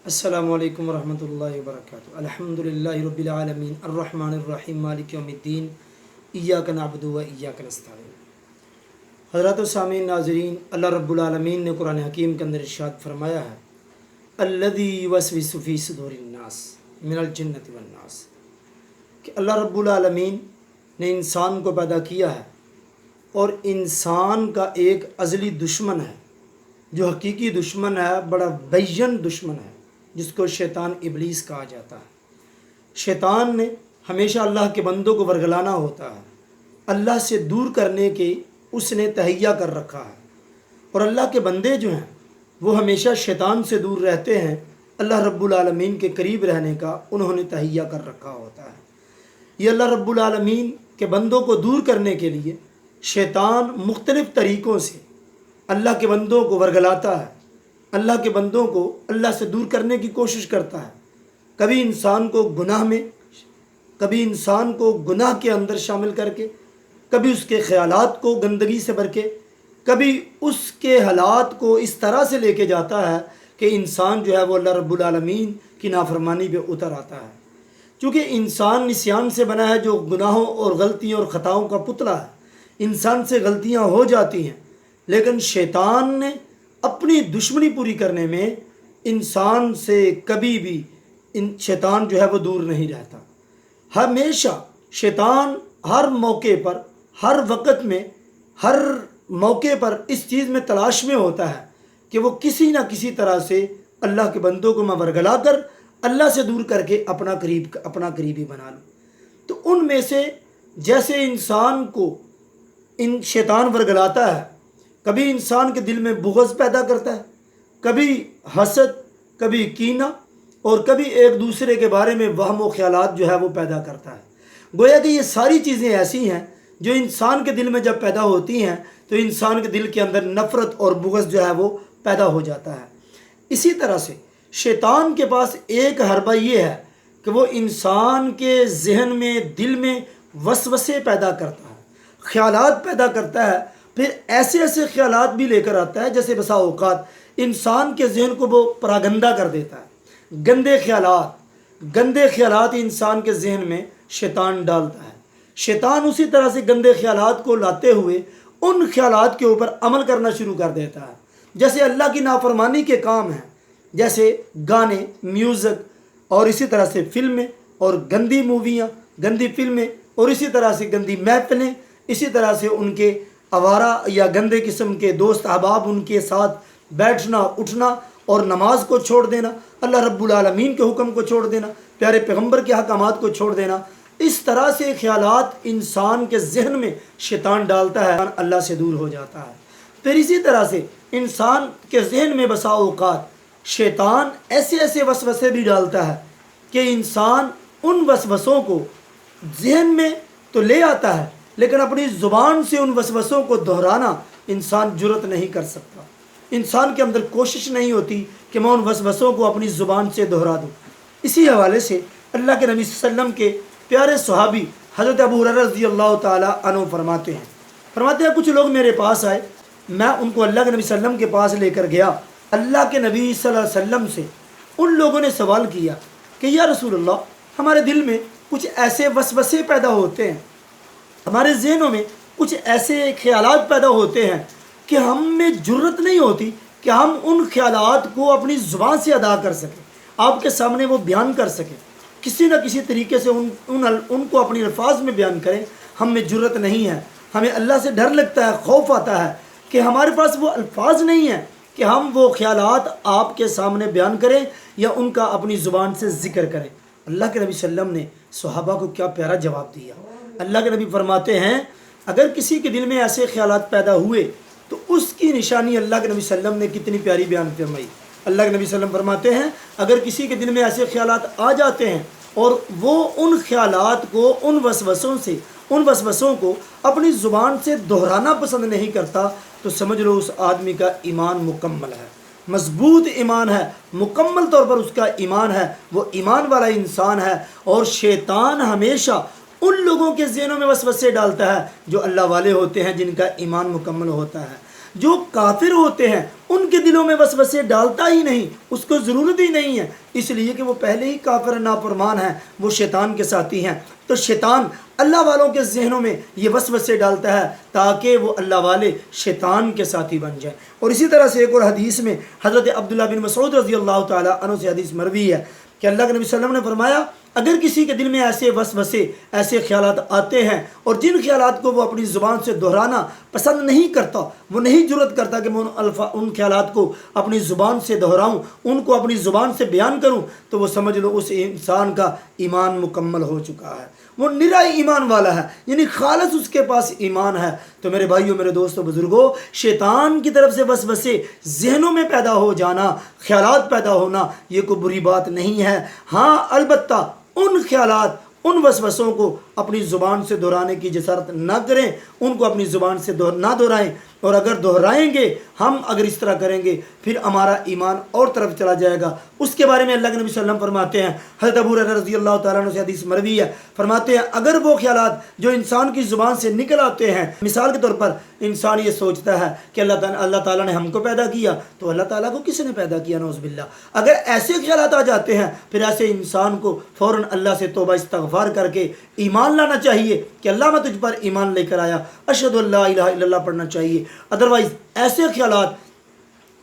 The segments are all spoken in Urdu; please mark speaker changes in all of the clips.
Speaker 1: السلام علیکم ورحمۃ اللہ وبرکاتہ۔ الحمدللہ رب العالمین الرحمن الرحیم مالک یوم الدین ایاک نعبد و ایاک نستعین۔ حضرات و سامعین ناظرین، اللہ رب العالمین نے قرآن حکیم کے اندر ارشاد فرمایا ہے الذی یوسوس فی صدور الناس من الجنۃ والناس، کہ اللہ رب العالمین نے انسان کو پیدا کیا ہے اور انسان کا ایک ازلی دشمن ہے، جو حقیقی دشمن ہے، بڑا بین دشمن ہے، جس کو شیطان ابلیس کہا جاتا ہے۔ شیطان نے ہمیشہ اللہ کے بندوں کو ورگلانا ہوتا ہے، اللہ سے دور کرنے کے اس نے تہیا کر رکھا ہے، اور اللہ کے بندے جو ہیں وہ ہمیشہ شیطان سے دور رہتے ہیں، اللہ رب العالمین کے قریب رہنے کا انہوں نے تہیا کر رکھا ہوتا ہے۔ یہ اللہ رب العالمین کے بندوں کو دور کرنے کے لیے شیطان مختلف طریقوں سے اللہ کے بندوں کو ورگلاتا ہے، اللہ کے بندوں کو اللہ سے دور کرنے کی کوشش کرتا ہے۔ کبھی انسان کو گناہ میں، کبھی انسان کو گناہ کے اندر شامل کر کے، کبھی اس کے خیالات کو گندگی سے بھر کے، کبھی اس کے حالات کو اس طرح سے لے کے جاتا ہے کہ انسان جو ہے وہ اللہ رب العالمین کی نافرمانی پہ اتر آتا ہے۔ چونکہ انسان نسیان سے بنا ہے، جو گناہوں اور غلطیوں اور خطاؤں کا پتلا ہے، انسان سے غلطیاں ہو جاتی ہیں، لیکن شیطان نے اپنی دشمنی پوری کرنے میں انسان سے کبھی بھی شیطان جو ہے وہ دور نہیں رہتا۔ ہمیشہ شیطان ہر موقع پر، ہر وقت میں، ہر موقع پر اس چیز میں تلاش میں ہوتا ہے کہ وہ کسی نہ کسی طرح سے اللہ کے بندوں کو ورگلا کر اللہ سے دور کر کے اپنا قریبی بنا لو۔ تو ان میں سے جیسے انسان کو شیطان ورگلاتا ہے، کبھی انسان کے دل میں بغض پیدا کرتا ہے، کبھی حسد، کبھی کینہ، اور کبھی ایک دوسرے کے بارے میں وہم و خیالات جو ہے وہ پیدا کرتا ہے۔ گویا کہ یہ ساری چیزیں ایسی ہیں جو انسان کے دل میں جب پیدا ہوتی ہیں تو انسان کے دل کے اندر نفرت اور بغض جو ہے وہ پیدا ہو جاتا ہے۔ اسی طرح سے شیطان کے پاس ایک حربہ یہ ہے کہ وہ انسان کے ذہن میں، دل میں وسوسے پیدا کرتا ہے، خیالات پیدا کرتا ہے، پھر ایسے ایسے خیالات بھی لے کر آتا ہے جیسے بسا اوقات انسان کے ذہن کو وہ پراگندہ کر دیتا ہے۔ گندے خیالات انسان کے ذہن میں شیطان ڈالتا ہے۔ شیطان اسی طرح سے گندے خیالات کو لاتے ہوئے ان خیالات کے اوپر عمل کرنا شروع کر دیتا ہے، جیسے اللہ کی نافرمانی کے کام ہیں، جیسے گانے، میوزک، اور اسی طرح سے فلمیں اور گندی موویاں، گندی فلمیں، اور اسی طرح سے گندی محفلیں، اسی طرح سے ان کے آوارہ یا گندے قسم کے دوست احباب ان کے ساتھ بیٹھنا، اٹھنا، اور نماز کو چھوڑ دینا، اللہ رب العالمین کے حکم کو چھوڑ دینا، پیارے پیغمبر کے احکامات کو چھوڑ دینا۔ اس طرح سے خیالات انسان کے ذہن میں شیطان ڈالتا ہے، اللہ سے دور ہو جاتا ہے۔ پھر اسی طرح سے انسان کے ذہن میں بسا اوقات شیطان ایسے ایسے وسوسے بھی ڈالتا ہے کہ انسان ان وسوسوں کو ذہن میں تو لے آتا ہے، لیکن اپنی زبان سے ان وسوسوں کو دہرانا انسان جرت نہیں کر سکتا۔ انسان کے اندر کوشش نہیں ہوتی کہ میں ان وسوسوں کو اپنی زبان سے دہرا دوں۔ اسی حوالے سے اللہ کے نبی صلی اللہ علیہ وسلم کے پیارے صحابی حضرت ابو ہریرہ رضی اللہ تعالیٰ عنہ فرماتے ہیں کچھ لوگ میرے پاس آئے، میں ان کو اللہ کے نبی صلی اللہ علیہ وسلم کے پاس لے کر گیا۔ اللہ کے نبی صلی اللہ علیہ وسلم سے ان لوگوں نے سوال کیا کہ یا رسول اللہ، ہمارے دل میں کچھ ایسے وسوسے پیدا ہوتے ہیں، ہمارے ذہنوں میں کچھ ایسے خیالات پیدا ہوتے ہیں کہ ہم میں جرت نہیں ہوتی کہ ہم ان خیالات کو اپنی زبان سے ادا کر سکیں، آپ کے سامنے وہ بیان کر سکیں، کسی نہ کسی طریقے سے ان کو اپنی الفاظ میں بیان کریں۔ ہم میں جرت نہیں ہے، ہمیں اللہ سے ڈر لگتا ہے، خوف آتا ہے کہ ہمارے پاس وہ الفاظ نہیں ہیں کہ ہم وہ خیالات آپ کے سامنے بیان کریں یا ان کا اپنی زبان سے ذکر کریں۔ اللہ کے نبی صلی اللہ علیہ وسلم نے صحابہ کو کیا پیارا جواب دیا۔ اللہ کے نبی فرماتے ہیں اگر کسی کے دل میں ایسے خیالات پیدا ہوئے تو اس کی نشانی اللہ کے نبی صلی اللہ علیہ وسلم نے کتنی پیاری بیان فرمائی۔ اللہ کے نبی صلی اللہ علیہ وسلم فرماتے ہیں اگر کسی کے دل میں ایسے خیالات آ جاتے ہیں اور وہ ان خیالات کو، ان وسوسوں کو اپنی زبان سے دہرانا پسند نہیں کرتا تو سمجھ لو اس آدمی کا ایمان مکمل ہے، مضبوط ایمان ہے، مکمل طور پر اس کا ایمان ہے، وہ ایمان والا انسان ہے۔ اور شیطان ہمیشہ ان لوگوں کے ذہنوں میں وسوسے ڈالتا ہے جو اللہ والے ہوتے ہیں، جن کا ایمان مکمل ہوتا ہے۔ جو کافر ہوتے ہیں ان کے دلوں میں وسوسے ڈالتا ہی نہیں، اس کو ضرورت ہی نہیں ہے، اس لیے کہ وہ پہلے ہی کافر نافرمان ہیں، وہ شیطان کے ساتھی ہیں۔ تو شیطان اللہ والوں کے ذہنوں میں یہ وسوسے ڈالتا ہے تاکہ وہ اللہ والے شیطان کے ساتھی بن جائیں۔ اور اسی طرح سے ایک اور حدیث میں حضرت عبداللہ بن مسعود رضی اللہ تعالیٰ عنہ سے حدیث مروی ہے کہ اللہ کے نبی صلی اللہ علیہ وسلم نے فرمایا اگر کسی کے دل میں ایسے وسوسے، ایسے خیالات آتے ہیں اور جن خیالات کو وہ اپنی زبان سے دہرانا پسند نہیں کرتا، وہ نہیں جرأت کرتا کہ میں ان خیالات کو اپنی زبان سے دہراؤں، ان کو اپنی زبان سے بیان کروں، تو وہ سمجھ لو اس انسان کا ایمان مکمل ہو چکا ہے، وہ نرا ایمان والا ہے، یعنی خالص اس کے پاس ایمان ہے۔ تو میرے بھائیوں، میرے دوستوں، بزرگوں، شیطان کی طرف سے وسوسے ذہنوں میں پیدا ہو جانا، خیالات پیدا ہونا، یہ کوئی بری بات نہیں ہے۔ ہاں البتہ ان خیالات، ان وسوسوں کو اپنی زبان سے دہرانے کی جسارت نہ کریں، ان کو اپنی زبان سے نہ دہرائیں، اور اگر دہرائیں گے، ہم اگر اس طرح کریں گے، پھر ہمارا ایمان اور طرف چلا جائے گا۔ اس کے بارے میں اللہ کے نبی صلی اللہ علیہ وسلم فرماتے ہیں، حضرت ابو ہریرہ رضی اللہ تعالیٰ عنہ سے حدیث مروی ہے، فرماتے ہیں اگر وہ خیالات جو انسان کی زبان سے نکل آتے ہیں، مثال کے طور پر انسان یہ سوچتا ہے کہ اللہ تعالیٰ نے ہم کو پیدا کیا، تو اللہ تعالیٰ کو کس نے پیدا کیا؟ نعوذ باللہ۔ اگر ایسے خیالات آ جاتے ہیں، پھر ایسے انسان کو فوراً اللہ سے توبہ استغفار کر کے ایمان لانا چاہیے کہ اللہ میں تجھ پر ایمان لے کر آیا، اشہد ان لا الہ الا اللہ پڑھنا چاہیے۔ ادروائز ایسے خیالات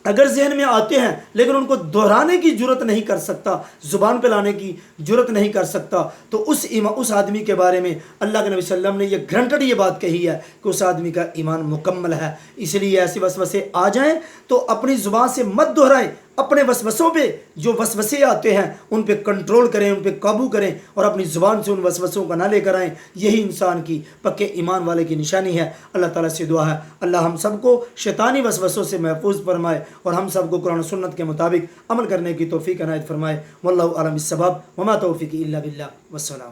Speaker 1: اگر ذہن میں آتے ہیں لیکن ان کو دہرانے کی جرت نہیں کر سکتا، زبان پہ لانے کی جرت نہیں کر سکتا، تو اس آدمی کے بارے میں اللہ کے نبی صلی اللہ علیہ وسلم نے یہ گرانٹڈ یہ بات کہی ہے کہ اس آدمی کا ایمان مکمل ہے۔ اس لیے ایسے وسوسے آ جائیں تو اپنی زبان سے مت دہرائیں، اپنے وسوسوں پہ جو وسوسے آتے ہیں ان پہ کنٹرول کریں، ان پہ قابو کریں، اور اپنی زبان سے ان وسوسوں کا نہ لے کر آئیں۔ یہی انسان کی پکے ایمان والے کی نشانی ہے۔ اللہ تعالیٰ سے دعا ہے اللہ ہم سب کو شیطانی وسوسوں سے محفوظ فرمائے اور ہم سب کو قرآن و سنت کے مطابق عمل کرنے کی توفیق عنایت فرمائے۔ واللہ اعلم بالصواب، وما توفیقی الا باللہ، والسلام۔